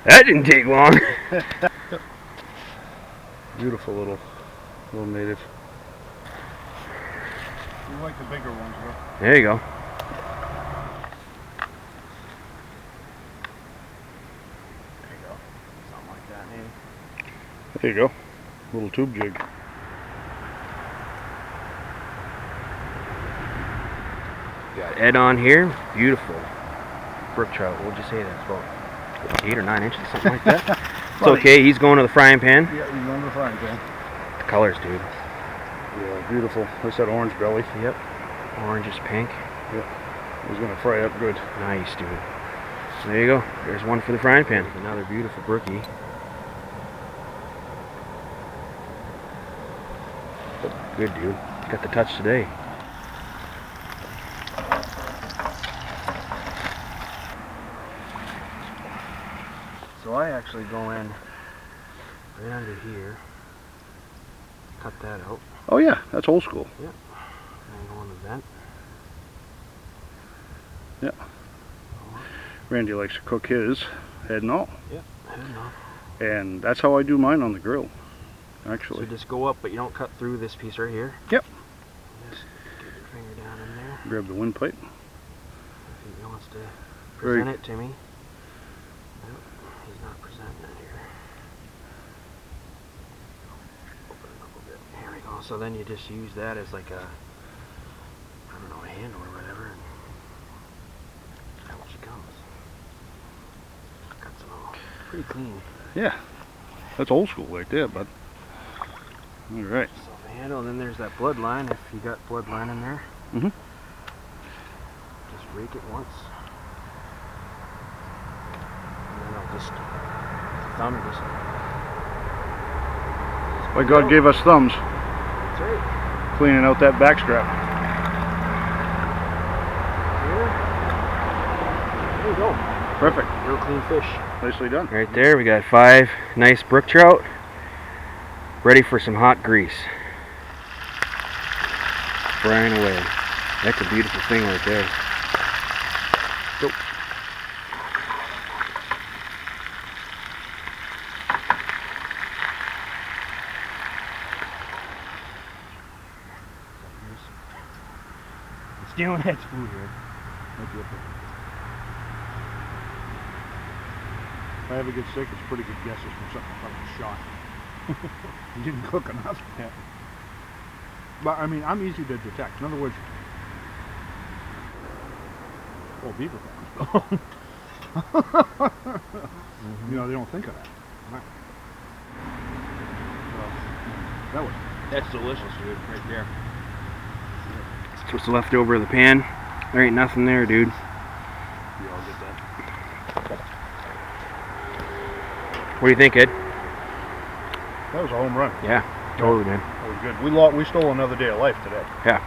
That didn't take long. Beautiful little native. We like the bigger ones, bro. There you go. There you go. Something like that, maybe. There you go. Little tube jig. Got Ed on here. Beautiful. Brook trout. What would you say that's about 8 or 9 inches, something like that? It's okay. He's going to the frying pan. Yeah, he's going to the frying pan. The colors, dude. Yeah, beautiful. That's that orange belly. Yep. Orange is pink. Yep. He's gonna fry up good. Nice, dude. There you go. There's one for the frying pan. Another beautiful brookie. Good, dude. Got the touch today. So I actually go in right under here, cut that out. Oh yeah, that's old school. Yep. And go in the vent. Yeah. Randy likes to cook his head and all. Yep, head and all. And that's how I do mine on the grill, actually. So just go up, but you don't cut through this piece right here. Yep. Just get your finger down in there. Grab the windpipe. If he wants to present it to me. Nope, he's not presenting it here. Open it up a bit. Here we go. So then you just use that as like a, I don't know, a handle or whatever. And out she comes. Cuts them all pretty clean. Yeah. That's old school right there, bud. Alright. So the handle, and then there's that bloodline, if you got bloodline in there. Mm-hmm. Just rake it once. And then I'll just, thumb just. Why God gave us thumbs. That's right. Cleaning out that back strap. There you go. Perfect. Real clean fish. Nicely done. Right there, we got 5 nice brook trout. Ready for some hot grease. Frying away. That's a beautiful thing right there. Go. Stealing Ed's food here. If I have a good steak, it's a pretty good guess it's from something fucking shot. He didn't cook enough. Yeah. But I mean, I'm easy to detect. In other words, beaver farms. You know, they don't think of that. Well, That's delicious, dude, right there. That's what's left over of the pan. There ain't nothing there, dude. yeah, I'll get that. What do you think, Ed? That was a home run. Yeah, totally, man. That was good. We stole another day of life today. Yeah.